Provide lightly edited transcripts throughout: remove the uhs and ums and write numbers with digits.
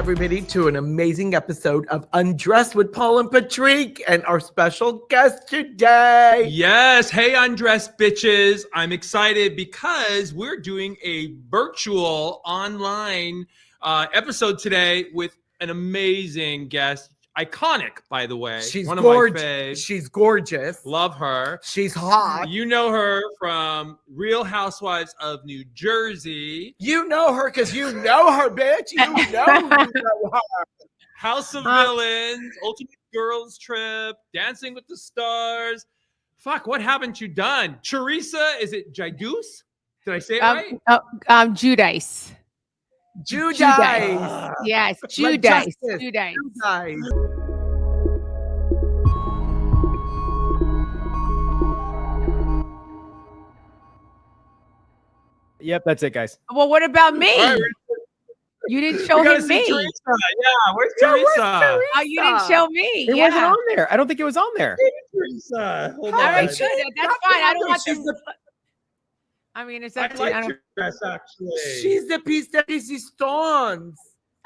everybody, to an amazing episode of Undressed with Paul and Patrick and our special guest today. Yes. Hey, Undressed bitches. I'm excited because we're doing a virtual online episode today with an amazing guest. Iconic, by the way. She's one gorgeous. of my faves. She's gorgeous. Love her. She's hot. You know her from Real Housewives of New Jersey. You know her because you know her, bitch. You know her. House of Villains, Ultimate Girls Trip, Dancing with the Stars. Fuck, what haven't you done? Teresa, is it Giudice? Did I say it right? Giudice. Giudice. Yes, Like Giudice. justice. Giudice. Giudice. Yep, that's it, guys. Well, what about me? All right, You didn't show we gotta him see me. Teresa. Yeah, where's Teresa? Oh, you didn't show me. It yeah. wasn't on there. I don't think it was on there. Teresa. Hold All right, on. good. That's fine. I don't want She's to. I mean, it's I up to you. like your dress, actually. She's the piece that resistance.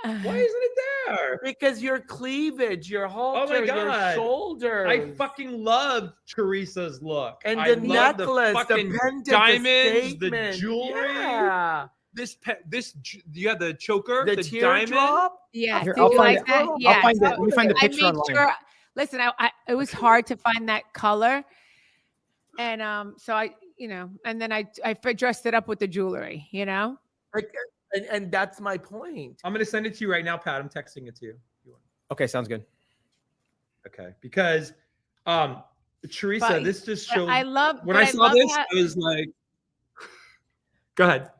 Why isn't it there? Because your cleavage, your halter, your God. shoulders. I fucking love Teresa's look. and I the love necklace, the fucking pendant, diamonds, the statement. jewelry. Yeah. You had the choker, The the diamond. teardrop. Yeah. Here, Did I'll you find like it. that? I'll Yeah. find it. Let me find the I picture made online. sure. Listen, it was hard to find that color, and so I, and then I dressed it up with the jewelry. Like, and that's my point. I'm gonna send it to you right now, Pat. I'm texting it to you. Okay, sounds good. Okay, because Teresa, But- this just but shows. I love when but I saw love this, how- I was like, "Go ahead."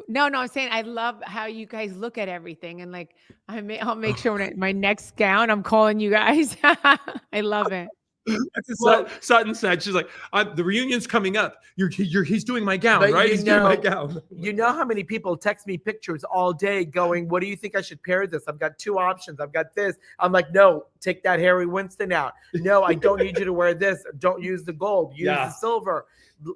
No, I'm saying I love how you guys look at everything, and like I'll make sure when my next gown, I'm calling you guys. I love it. That's what Sutton said. She's like, "The reunion's coming up. He's doing my gown, But right? you He's doing my know- gown." You know how many people text me pictures all day going, what do you think I should pair this? I've got two options. I've got this. I'm like, no, take that Harry Winston out. No, I don't need you to wear this. Don't use the gold. Use Yeah. the silver.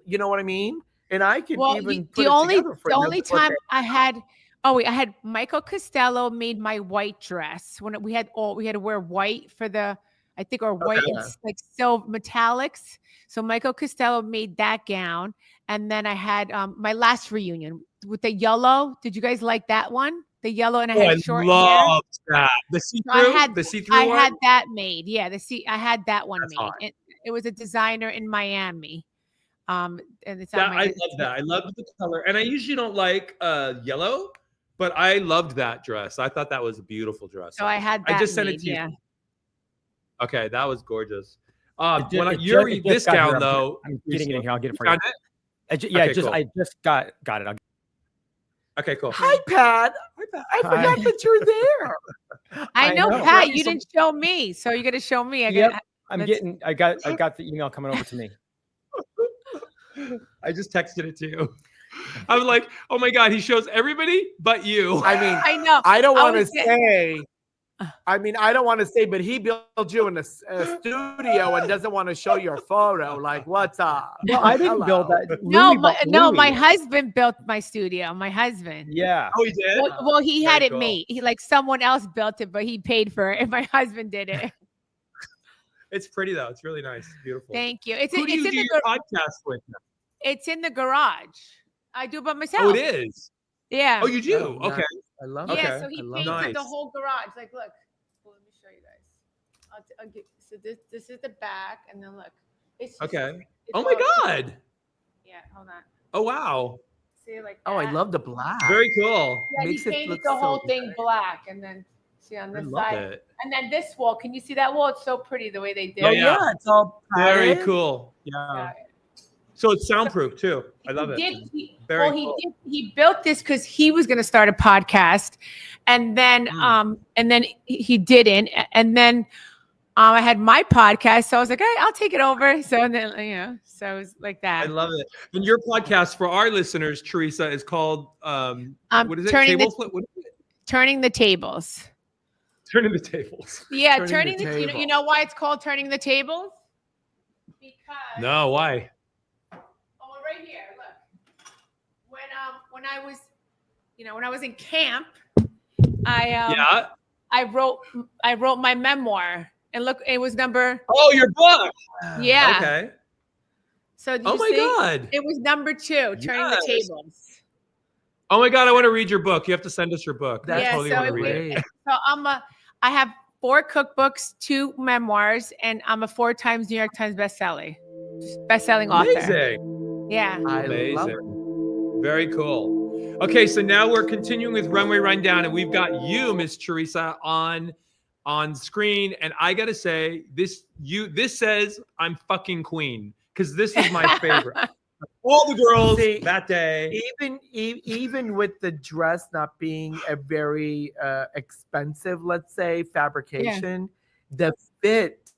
You know what I mean? And I could Well, even put the it only together for the you. only time I had I had Michael Costello made my white dress when we had to wear white for the or white and like silver metallics. So Michael Costello made that gown, and then I had my last reunion with the yellow. Did you guys like that one? The yellow, and I had short hair. loved that. The see-through. had- the see-through. I one? had that made. Yeah, I had that one That's made. hot. It was a designer in Miami. And it's on That, my I love that. I love the color, and I usually don't like yellow, but I loved that dress. I thought that was a beautiful dress. So I had that I just sent it made, to you. yeah. Okay, that was gorgeous. It ju- When it ju- you're it just this got here. gown though, I'm getting it in here. I'll get it for found you. it? Yeah, Okay, cool. I just got it. Okay, cool. Hi, Pat. I forgot Hi. that you're there. I know, know. Pat. Right, You so- didn't show me, so you got to show me. Yep. I Let's- got the email coming over to me. I just texted it to you. I was like, oh my God, he shows everybody but you. I mean, I know. I don't I want to was get- say. I don't want to say, but he built you in a studio and doesn't want to show your photo. Like, what's up? No, I didn't build Hello. that. No, Louis my did. husband built my studio. My husband. Yeah. Oh, he did? Well, he had Very it cool. made. He like someone else built it, but he paid for it, and my husband did it. It's pretty though. It's really nice. Beautiful. Thank you. It's Who do it's you in do the your gar- podcast with? it's in the garage. I do it by myself. Oh, it is. Yeah. Oh, you do? Oh, nice. Okay. I love Yeah. Okay. So he I love painted Nice. the whole garage. Like, look. Well, let me show you guys. I'll get, so this is the back, and then look. It's just, Okay. it's Oh my all- God. Yeah. Hold on. Oh wow. See, like. Oh, I that. love the black. Very cool. Yeah, Makes he it painted look the so whole thing nice. black, and then see on I this love side, it. and then this wall. Can you see that wall? It's so pretty the way they did Yeah, Oh it. yeah, it's all Very padded. cool. Yeah. Yeah. So it's soundproof too. I love it. Very cool. He built this because he was going to start a podcast, and then he didn't, and then I had my podcast, so I was like, hey, I'll take it over. So then so it was like that. I love it. And your podcast for our listeners, Teresa, is called what is it? Turning Table the- flip? What is it? Turning the tables. Turning the tables. Yeah, Turning turning the the you table. know why it's called turning the tables? Because No, why? Oh, right here. Look, when I was, when I was in camp, I I wrote my memoir, and look, it was number. Oh, your book. Yeah. Okay. So do Oh you my see? God. It was number 2, turning the Yes. tables. Oh my God, I want to read your book. You have to send us your book. I That's totally so want to it- read it. So I have 4 cookbooks, 2 memoirs, and I'm a 4 times New York Times bestselling author. Amazing. Yeah. I love it. Amazing. Very cool. Okay, so now we're continuing with Runway Rundown, and we've got you, Miss Teresa, on screen. And I gotta say, this says I'm fucking queen, because this is my favorite. All the girls See, that day. Even with the dress not being a very expensive, let's say, fabrication, the fit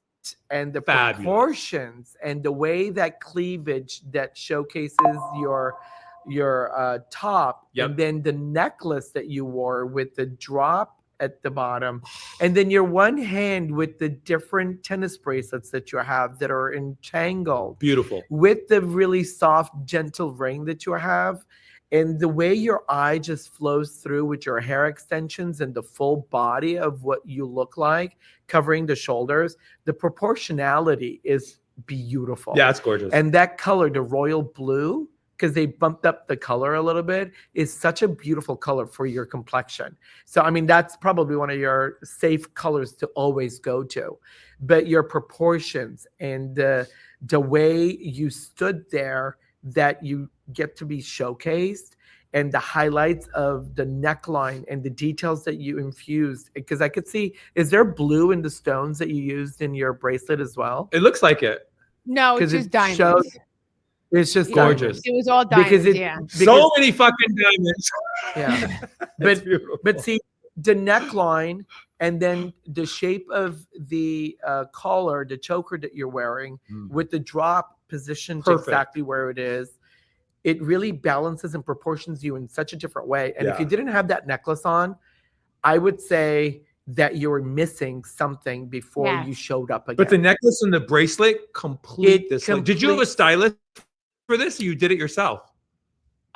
and the Fabulous. proportions and the way that cleavage that showcases your top, Yep. and then the necklace that you wore with the drop at the bottom, and then your one hand with the different tennis bracelets that you have that are entangled, Beautiful. with the really soft, gentle ring that you have, and the way your eye just flows through with your hair extensions and the full body of what you look like, covering the shoulders. The proportionality is beautiful. Yeah, it's gorgeous. And that color, the royal blue, because they bumped up the color a little bit, is such a beautiful color for your complexion. So, I mean, that's probably one of your safe colors to always go to. But your proportions and the way you stood there, that you get to be showcased, and the highlights of the neckline and the details that you infused. Because I could see, is there blue in the stones that you used in your bracelet as well? It looks like it. No, it's 'Cause just it diamonds. shows- It's just Gorgeous. diamonds. It was all diamonds. Because Yeah. So many fucking diamonds. Yeah. It's But beautiful. see, the neckline and then the shape of the collar, the choker that you're wearing, with the drop positioned Perfect. exactly where it is, it really balances and proportions you in such a different way. And if Yeah. you didn't have that necklace on, I would say that you were missing something before Yes. you showed up again. But the necklace and the bracelet complete It this look. Did you have a completes- stylist for this, or you did it yourself?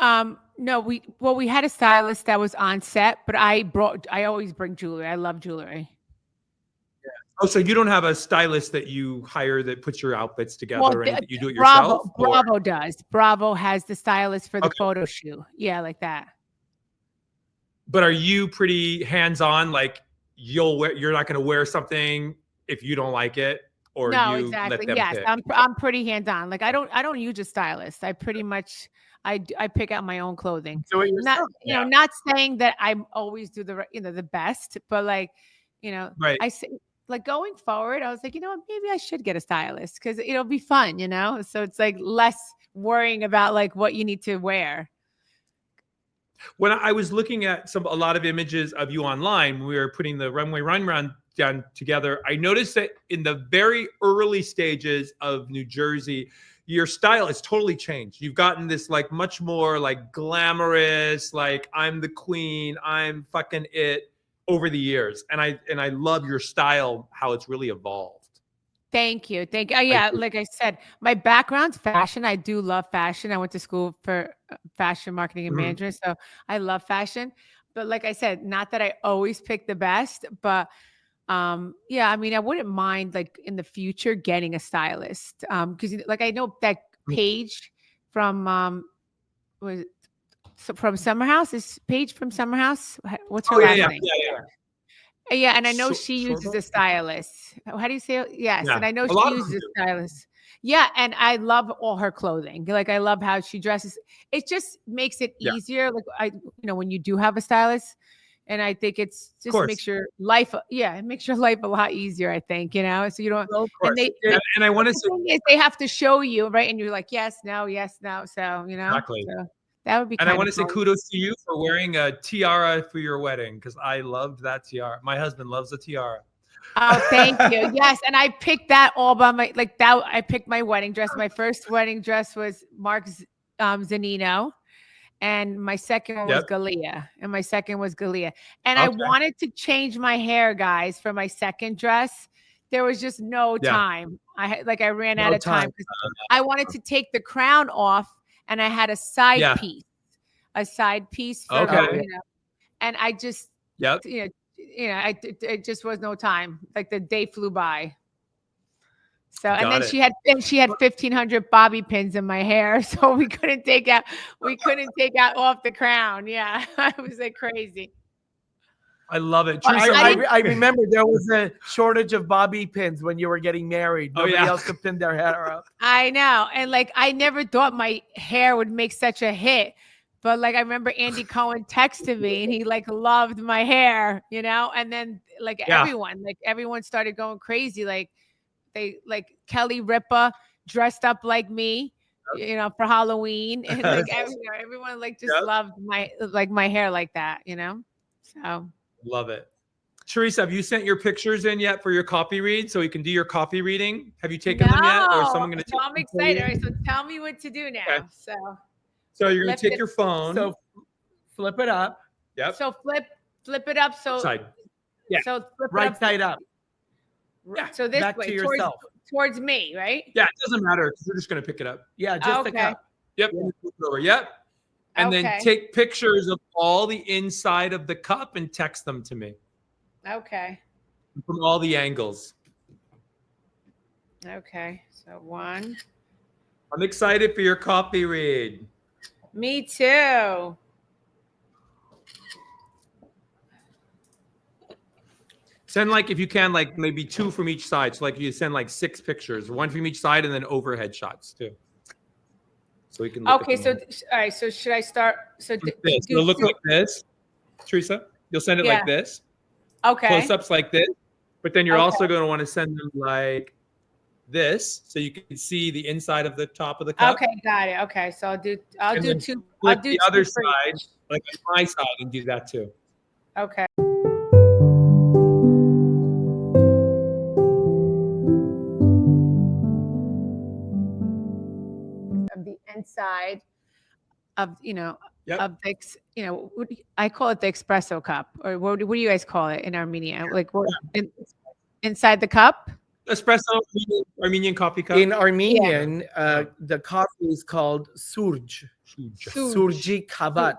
No, we had a stylist that was on set, but I always bring jewelry. I love jewelry. Oh, so you don't have a stylist that you hire that puts your outfits together, Well, and you do it Bravo, yourself? or- Bravo does. Bravo has the stylist for the Okay. photo shoot. Yeah, like that. But are you pretty hands-on? Like you're not going to wear something if you don't like it, or No, you exactly. let them Yes, pick? I'm pretty hands-on. Like I don't use a stylist. I pretty much I pick out my own clothing. Do it Not yourself. not saying that I always do the best, but like Right. I say, like going forward, I was like, what, maybe I should get a stylist because it'll be fun, So it's like less worrying about like what you need to wear. When I was looking at a lot of images of you online, when we were putting the Runway Rundown together, I noticed that in the very early stages of New Jersey, your style has totally changed. You've gotten this like much more like glamorous, like I'm the queen, I'm fucking it over the years. And I love your style, how it's really evolved. Thank you. Yeah, like I said, my background's fashion. I do love fashion. I went to school for fashion marketing and management, so I love fashion. But like I said, not that I always pick the best, but yeah, I mean, I wouldn't mind like in the future getting a stylist. Because like I know that Paige from from Summer House is Paige from Summer House. What's her last name? Yeah, and I know she uses a stylist. How do you say it? Yes, Yeah. and I know A lot she of uses them a stylist. Yeah, and I love all her clothing. Like I love how she dresses. It just makes it easier. Like when you do have a stylist, and I think it's just makes your life. Yeah, it makes your life a lot easier. I think so you don't. Well, of course. And I want to The say thing is, they have to show you, right? And you're like, yes, no, yes, no. So Exactly. So that would be. And I want to to say kudos to you for wearing a tiara for your wedding, because I loved that tiara. My husband loves a tiara. Oh, thank you. Yes, and I picked that all by that. I picked my wedding dress. My first wedding dress was Mark Zanino, and my second one was Galea, And I wanted to change my hair, guys, for my second dress. There was just no time. I ran out of time. I wanted to take the crown off, and I had a side piece, for and I just it just was no time. Like the day flew by. So, and Got then it. she had 1,500 bobby pins in my hair, so we couldn't take out off the crown. Yeah, it was like crazy. I love it. I, Teresa, I, I remember there was a shortage of bobby pins when you were getting married. Oh, Nobody yeah. else could pin their hair up. I know, and like I never thought my hair would make such a hit, but like I remember Andy Cohen texted me, and he like loved my hair, and then like Yeah. everyone started going crazy, like Kelly Ripa dressed up like me, for Halloween, and like everyone like just loved my hair like that, So love it. Teresa, have you sent your pictures in yet for your copy read so we can do your copy reading? Have you taken them yet, or is someone going to? So I'm excited. All right, so tell me what to do now. Okay. So you're going to take your phone. So flip it up. Yep. So flip it up. So Side. Yeah. So flip Right it up. side up. Yeah. So this Back way to yourself. towards me, right? Yeah, it doesn't matter because we're just going to pick it up. Yeah, just the Okay. cup. Yep. Flip it over. Yep. And then Okay. take pictures of all the inside of the cup and text them to me Okay. from all the angles. Okay. So one. I'm excited for your copy read. Me too. Send if you can, maybe 2 from each side. So you send 6 pictures, 1 from each side, and then overhead shots too. So we can look Okay. at them So all right. So should I start? So like this. It'll look like this, Teresa. You'll send it like this. Okay. Close-ups like this. But then you're Okay. also going to want to send them like this, so you can see the inside of the top of the cup. Okay. Got it. Okay. So I'll do And then 2. I'll Flip do the 2 other for side, each. like on my side, and do that too. Okay. Of the inside of Yep. of I call it the espresso cup, or what do you guys call it in Armenia? Like inside the cup? Espresso, Armenian coffee cup. In Armenian, the coffee is called surj. Surji kavat.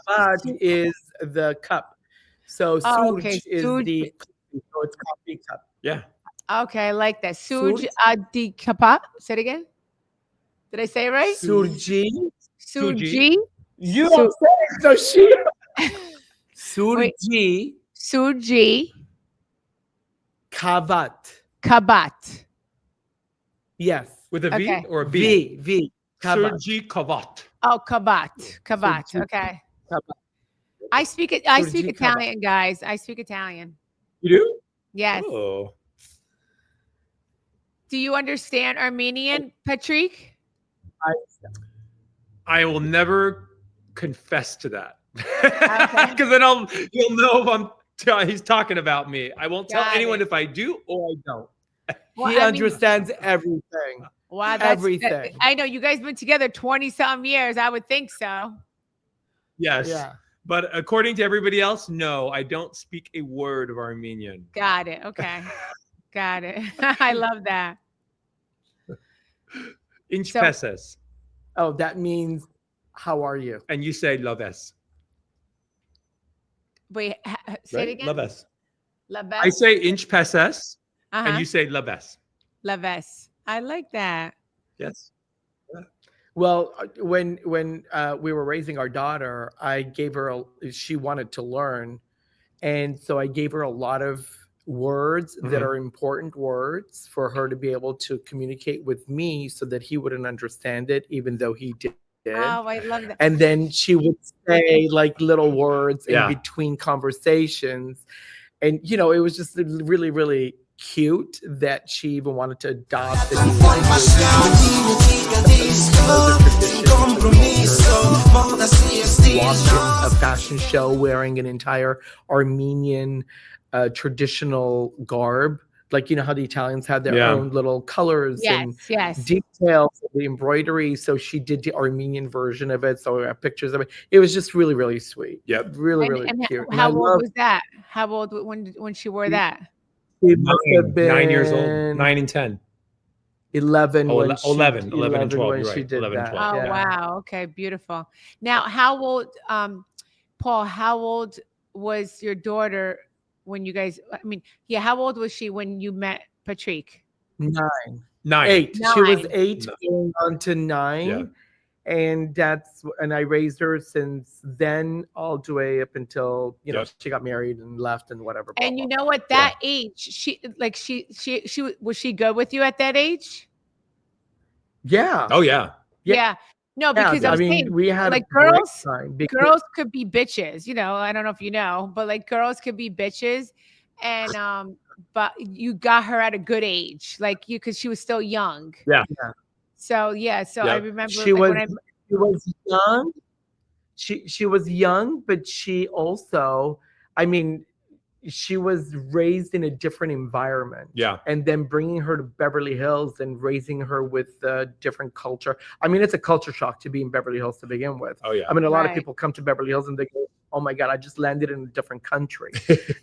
Kavat is the cup. So surj okay, is surj. the coffee, so it's coffee cup. Yeah. Okay, I like that. Surj. Surj adi kapa. Say it again. Did I say it right? Surji. Surji. You don't say it, so she. Surji Surji kavat. kabat. Yes. With a V Okay. or a B? V. Kavat. Surji kavat. Oh, kabat. Kabat. Surji Okay. kavat. I speak Surji kabat. Italian, guys. I speak Italian. You do? Yes. Oh. Do you understand Armenian, Patrick? I will never confess to that. Because then you'll know if he's talking about me. I won't tell Got anyone it. if I do or I don't. Well, He I mean- understands everything. Wow, Everything. I know you guys been together 20-some years. I would think so. Yes. Yeah. But according to everybody else, no, I don't speak a word of Armenian. Got it. Okay. Got it. I love that. Inch So- pesos. Oh, that means how are you? And you say laves. Wait, say it again. Laves. La I say inch pesos uh-huh. and you say laves. La Ves. I like that. Yes. Well, when we were raising our daughter, I gave her she wanted to learn, and so I gave her a lot of words that are important words for her to be able to communicate with me, so that he wouldn't understand it, even though he did. Oh, I love that. And then she would say like little words Yeah. in between conversations, and it was just really, really cute that she even wanted to adopt the a fashion show wearing an entire Armenian traditional garb, like how the Italians have their Yeah. own little colors and Yes. details of the embroidery. So she did the Armenian version of it. So we have pictures of it. It was just really, really sweet. Yep. Really, really And cute. And how I old love- was that? How old when she wore that? She must have 9 years old. been 9 and 10. 11 Oh, when 11, she, 11 and 12, when you're she right, did 11 and that. 12. Oh, yeah. wow. Okay, beautiful. Now, how old, Paul, how old was your daughter when you guys, I mean, yeah, how old was she when you met Patrick? 9. 9. 8. She was 9. 8 No. going on to 9. Yeah. And I raised her since then all the way up until, you know, Yep. she got married and left and whatever. Blah, And blah, you blah. know what? That age, she was she good with you at that age? Yeah. Oh yeah. Yeah. No, Yeah, because I I was mean, saying, we had like, a great girls, time because girls could be bitches, you know. I don't know if you know, but like girls could be bitches, and but you got her at a good age, like you, because she was still young. Yeah. So yeah, so I Yep. remember she like was when I she was young. She was young, but she also, I mean, she was raised in a different environment. Yeah. And then bringing her to Beverly Hills and raising her with a different culture. I mean, it's a culture shock to be in Beverly Hills to begin with. Oh yeah. I mean, a lot of Right. people come to Beverly Hills and they go, oh my God, I just landed in a different country.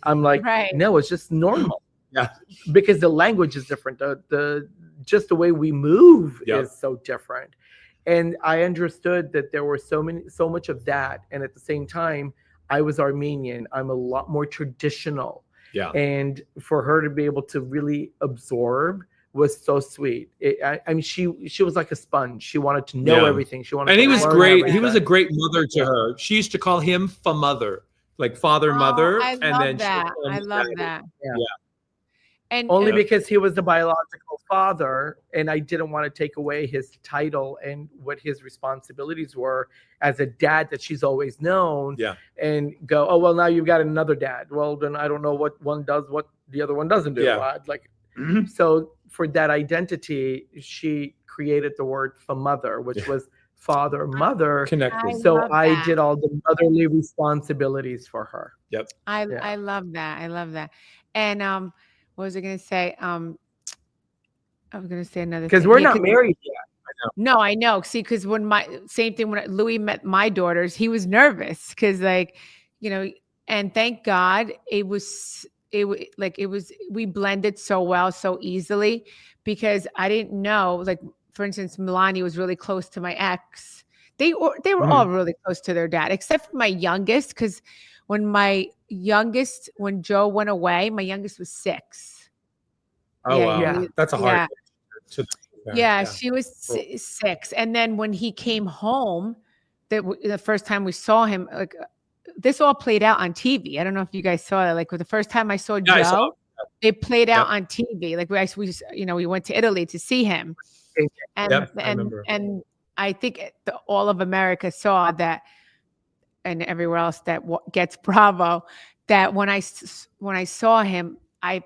I'm like, Right. no, it's just normal. Yeah. Because the language is different. The just the way we move Yep. is so different. And I understood that there were so much of that. And at the same time, I was Armenian. I'm a lot more traditional. Yeah. And for her to be able to really absorb was so sweet. I mean, she was like a sponge. She wanted to know Yeah. everything. She wanted And to he was learn great. He was a everything. great mother to her. She used to call him mother, like father, mother. I and love then that. I love that. Yeah. And Only Yeah. because he was the biological father, and I didn't want to take away his title and what his responsibilities were as a dad that she's always known. Yeah. And go, oh well, now you've got another dad. Well, then I don't know what one does, what the other one doesn't do. Yeah. I'd like, Mhm. so for that identity, she created the word for mother, which was father, mother. Connected. So love I that. did all the motherly responsibilities for her. Yep. I Yeah. love that. I love that. And what was I gonna say? I was gonna say another Because thing. we're Yeah, not married yet. no, I know. See, because when same thing when Louis met my daughters, he was nervous because, like, you know, and thank God it was we blended so well, so easily, because I didn't know, like, for instance, Milani was really close to my ex. They were all really close to their dad, except for my youngest, because when Joe went away, my youngest was 6. Oh wow. Yeah. That's a hard. Yeah. To, Yeah, she was 6. And then when he came home, the first time we saw him, like, this all played out on TV. I don't know if you guys saw that. Like, the first time I saw Yeah, I Joe, saw it played out on TV. Like, we went to Italy to see him, and Yep, I remember. and I think all of America saw that, and everywhere else that gets Bravo, that when I saw him, I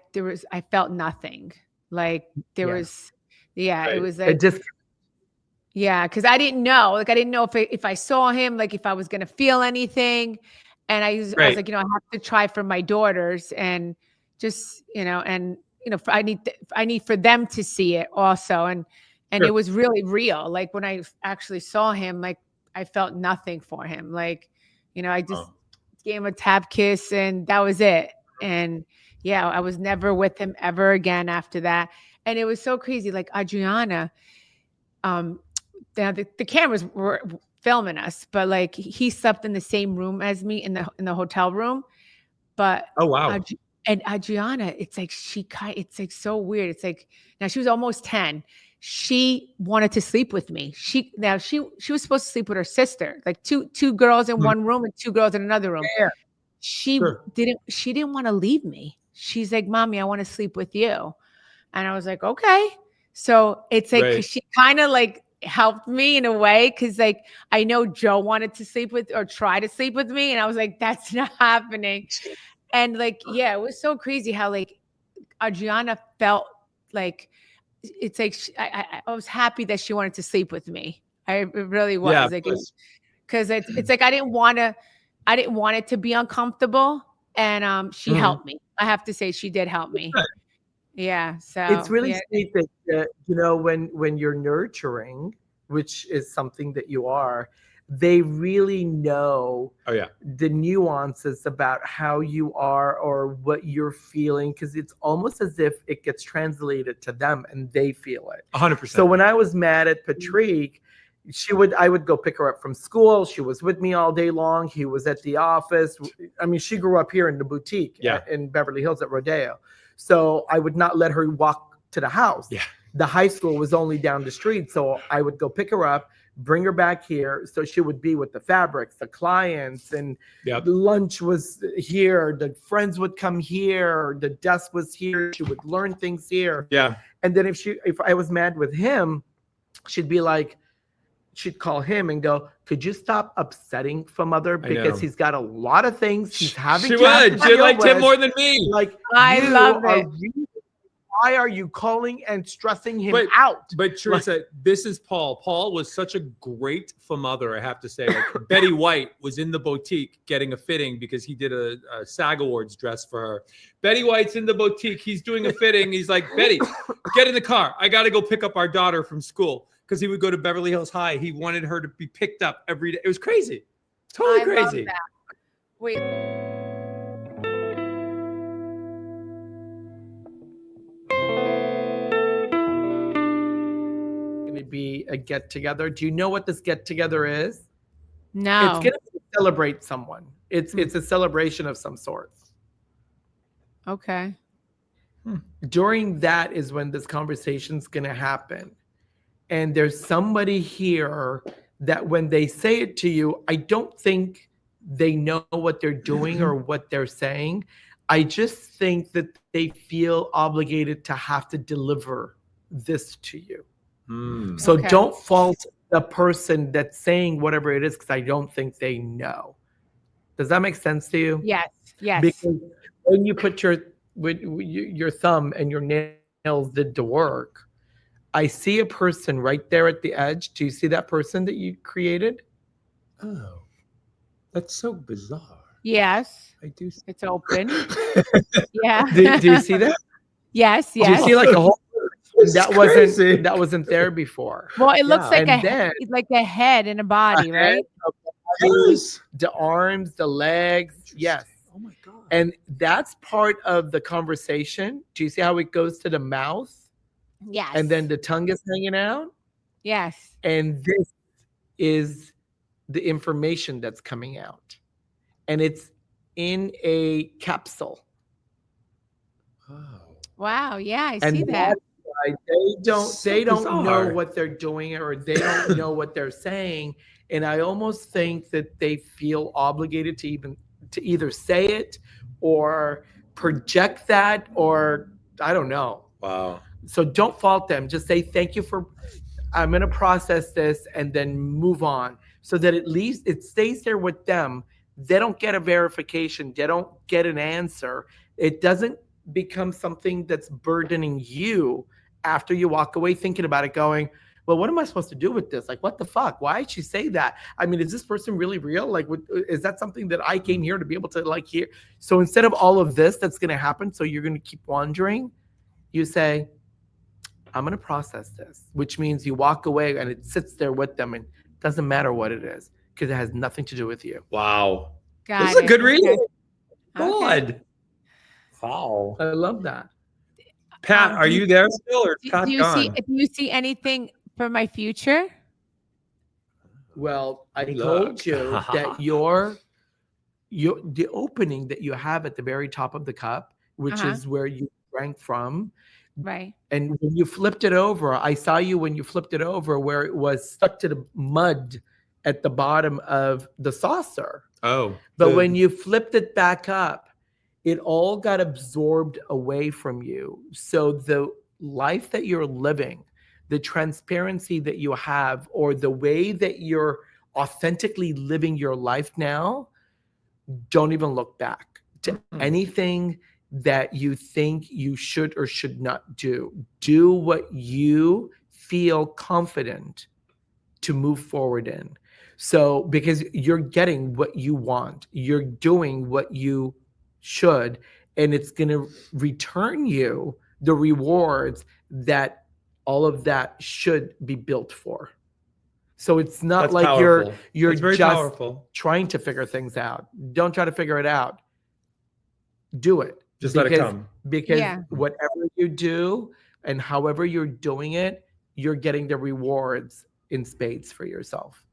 felt nothing. Like there Yeah. was, yeah, Right. it was It like, just yeah, because I didn't know. Like I didn't know if I saw him, like if I was gonna feel anything. And I was Right. like, you know, I have to try for my daughters, and just, I need for them to see it also. And Sure. it was really real. Like when I actually saw him, like I felt nothing for him. Like, I just gave him a tap kiss and that was it. And yeah, I was never with him ever again after that. And it was so crazy. Like Adriana, the cameras were filming us, but like he slept in the same room as me in the hotel room. But Oh wow. And Adriana, it's like it's like so weird. It's like, now she was almost 10. She wanted to sleep with me. She was supposed to sleep with her sister, like two girls in one room and 2 girls in another room. Yeah. She didn't want to leave me. She's like, "Mommy, I want to sleep with you." And I was like, "Okay." So it's like, 'cause she kind of like helped me in a way, because like I know Joe wanted to sleep with or try to sleep with me, and I was like, that's not happening. And like, yeah, it was so crazy how like Adriana felt like, it's like I was happy that she wanted to sleep with me. It really was. Yeah, like, because it's like I didn't want it to be uncomfortable, and she helped me. I have to say, she did help me. Yeah, so it's really yeah. sweet that when you're nurturing, which is something that you are, they really know the nuances about how you are or what you're feeling, because it's almost as if it gets translated to them and they feel it 100%. So when I was mad at Patrick, I would go pick her up from school. She was with me all day long. He was at the office. I mean, she grew up here in the boutique in Beverly Hills at Rodeo. So I would not let her walk to the house. Yeah. The high school was only down the street. So I would go pick her up, bring her back here. So she would be with the fabrics, the clients, and the lunch was here. The friends would come here. The desk was here. She would learn things here. Yeah. And then if I was mad with him, she'd be like, she'd call him and go, could you stop upsetting mother? Because he's got a lot of things he's having. She liked him more than me. Like, I love it. Why are you calling and stressing him out? But Teresa, this is Paul. Paul was such a great mother, I have to say. Like, Betty White was in the boutique getting a fitting because he did a SAG Awards dress for her. Betty White's in the boutique. He's doing a fitting. He's like, Betty, get in the car. I got to go pick up our daughter from school. Because he would go to Beverly Hills High. He wanted her to be picked up every day. It was crazy. Totally crazy. Love that. Wait. Going to be a get together. Do you know what this get together is? No. It's going to celebrate someone. It's a celebration of some sort. Okay. During that is when this conversation's going to happen. And there's somebody here that when they say it to you, I don't think they know what they're doing or what they're saying. I just think that they feel obligated to have to deliver this to you. So don't fault the person that's saying whatever it is, because I don't think they know. Does that make sense to you? Yes. Yes. Because when you put your thumb and your nails did the work, I see a person right there at the edge. Do you see that person that you created? Oh, that's so bizarre. Yes. I do. It's open. Yeah. Do you see that? Yes. Do you Yes. see like a whole that crazy. wasn't there before? Well, it looks like And like a head and a body, right? The arms, the legs. Yes. Oh my God. And that's part of the conversation. Do you see how it goes to the mouth? Yes. And then the tongue is hanging out. Yes. And this is the information that's coming out. And it's in a capsule. Wow. Yeah, I And see that. that's why they don't know bizarre. what they're doing, or they don't know what they're saying. And I almost think that they feel obligated to either say it or project that, or I don't know. Wow. So don't fault them. Just say, thank you I'm going to process this and then move on, so that at least it stays there with them. They don't get a verification. They don't get an answer. It doesn't become something that's burdening you after you walk away thinking about it, going, well, what am I supposed to do with this? Like, what the fuck? Why did she say that? I mean, is this person really real? Like, is that something that I came here to be able to like hear? So instead of all of this that's going to happen, so you're going to keep wondering, you say, I'm going to process this, which means you walk away and it sits there with them, and it doesn't matter what it is, because it has nothing to do with you. Wow. Got This is a good reading. Okay. God. Wow. I love that. Pat, are you there still, or Do Pat you gone? do you see anything for my future? Well, I Look. told you that the opening that you have at the very top of the cup, which is where you drank from. Right. And when you flipped it over, I saw you when you flipped it over where it was stuck to the mud at the bottom of the saucer. Oh. But when you flipped it back up, it all got absorbed away from you. So the life that you're living, the transparency that you have, or the way that you're authentically living your life now, don't even look back to anything that you think you should or should not do. Do what you feel confident to move forward in. So, because you're getting what you want, you're doing what you should, and it's going to return you the rewards that all of that should be built for. So it's not That's like powerful. you're That's very just powerful. trying to figure things out. Don't try to figure it out. Do it. Just let it come. Because Yeah. whatever you do and however you're doing it, you're getting the rewards in spades for yourself.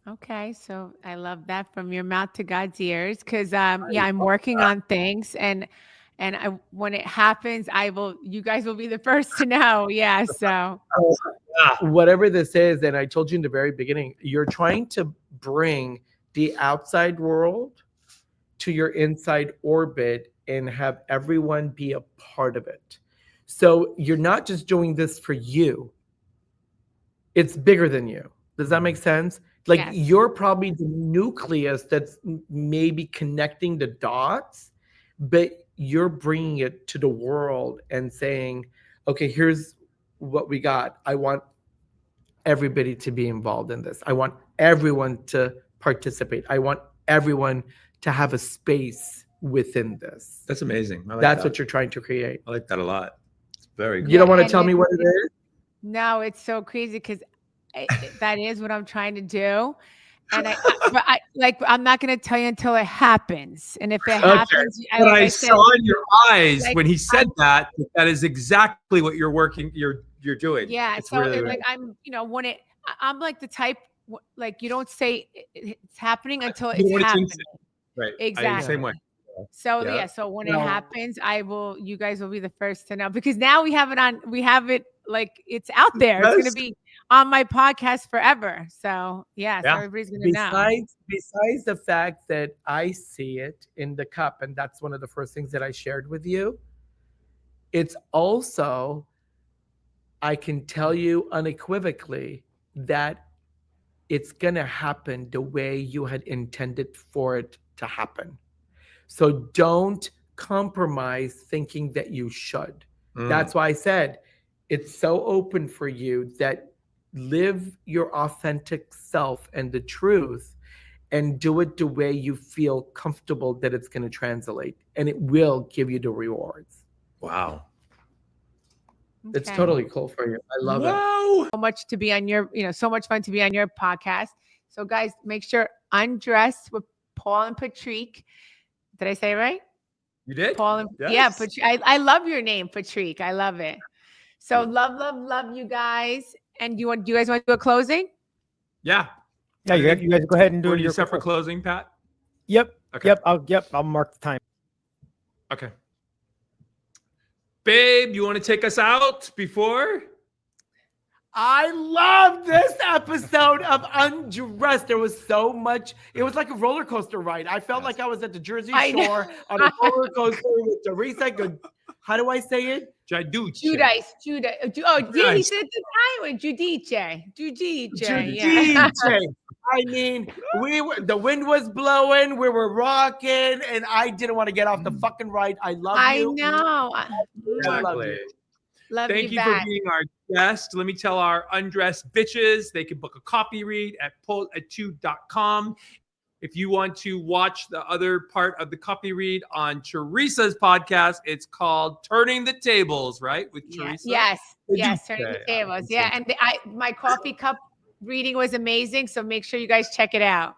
Okay, so I love that, from your mouth to God's ears, because I'm working on things, and when it happens, you guys will be the first to know. Yeah, so Whatever this is, and I told you in the very beginning, you're trying to bring the outside world to your inside orbit and have everyone be a part of it. So you're not just doing this for you. It's bigger than you. Does that make sense? Like, yes. You're probably the nucleus that's maybe connecting the dots, but you're bringing it to the world and saying, okay, here's what we got. I want everybody to be involved in this. I want everyone to participate. I want everyone to have a space within this. That's amazing. I like That's that. what you're trying to create. I like that a lot. It's very good. You don't want to and tell me what it is? No, it's so crazy, because that is what I'm trying to do. And I'm not going to tell you until it happens. And if it happens, but I saw in your eyes when he said that is exactly what you're doing. Yeah. It's So really, like, I'm like the type, like, you don't say it's happening until it's happening. Right. Exactly. Same way. So Yeah. so when it happens, you guys will be the first to know, because now we have it like, it's out there. It's going to be on my podcast forever. So so everybody's going to know. Besides the fact that I see it in the cup, and that's one of the first things that I shared with you, it's also, I can tell you unequivocally that it's going to happen the way you had intended for it to happen. So don't compromise thinking that you should. That's why I said it's so open for you, that live your authentic self and the truth, and do it the way you feel comfortable that it's going to translate, and it will give you the rewards. Wow. It's totally cool for you. I love it. So much to be on so much fun to be on your podcast. So guys, make sure Undressed with Paul and Patrick. Did I say it right? You did? Paul and yes. Patrick. I love your name, Patrick. I love it. So love you guys. And you guys want to do a closing? Yeah. Yeah, you guys go ahead and do your separate closing, Pat. Yep. Okay. I'll mark the time. Okay. Babe, you want to take us out before? I love this episode of Undressed. There was so much. It was like a roller coaster ride. I felt like I was at the Jersey Shore on a roller coaster with Teresa. How do I say it? Giudice. Oh, yeah, he said the time with Giudice. Yeah. I mean, the wind was blowing, we were rocking, and I didn't want to get off the fucking ride. I love you. I know. I love you. Thank you for being our guest. Let me tell our Undressed bitches, they can book a copy read at pull@2.com. If you want to watch the other part of the copy read on Teresa's podcast, it's called Turning the Tables, right? With Teresa? Yes, Turning the Tables. Yeah, and my coffee cup reading was amazing, so make sure you guys check it out.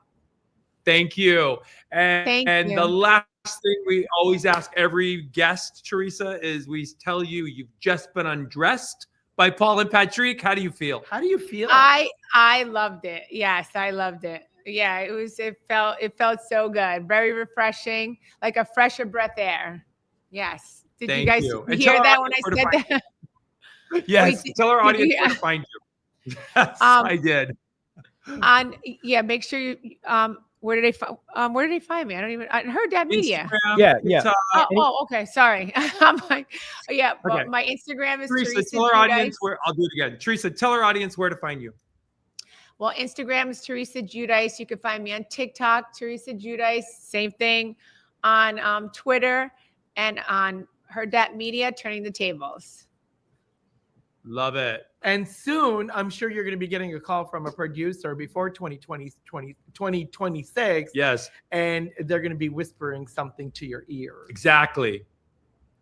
Thank you. And the last thing we always ask every guest, Teresa, is we tell you you've just been undressed by Paul and Patrick. How do you feel? I loved it. Yes, I loved it. Yeah, it felt so good. Very refreshing, like a fresher breath air. Yes. Did you guys hear that when I said that? Yes. Tell our audience where to find you. Yes, I did. Make sure you where did they find me? I heard that media. Instagram, yeah. Okay. Sorry. I'm like, but my Instagram is Teresa. Tell our audience where. I'll do it again. Teresa, tell our audience where to find you. Well, Instagram is Teresa Giudice. You can find me on TikTok, Teresa Giudice. Same thing on Twitter and on Heard That Media, Turning the Tables. Love it. And soon, I'm sure you're going to be getting a call from a producer before 2026. Yes. And they're going to be whispering something to your ear. Exactly.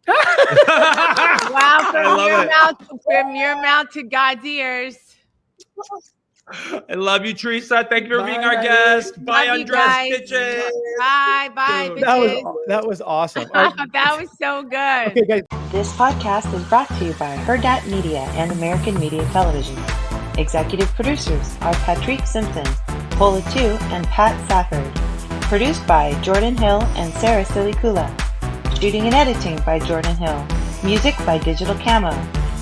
Wow. From your mouth to God's ears. I love you, Teresa. Thank you for being our guest. Bye, Undressed bitches. Bye, bitches. That was awesome. That was so good. Okay, guys. This podcast is brought to you by Heard That Media and American Media Television. Executive producers are Patrick Simpson, Paula Tu, and Pat Safford. Produced by Jordan Hill and Sarah Silicula. Shooting and editing by Jordan Hill. Music by Digital Camo.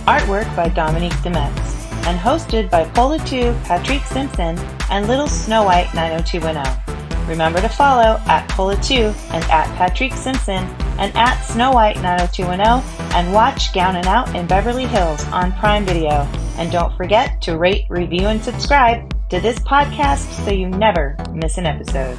Artwork by Dominique Demetz. And hosted by Paula Tu, Patrick Simpson, and Little Snow White 90210. Remember to follow at Paula Tu and at Patrick Simpson and at Snow White 90210 and watch Gown and Out in Beverly Hills on Prime Video. And don't forget to rate, review, and subscribe to this podcast so you never miss an episode.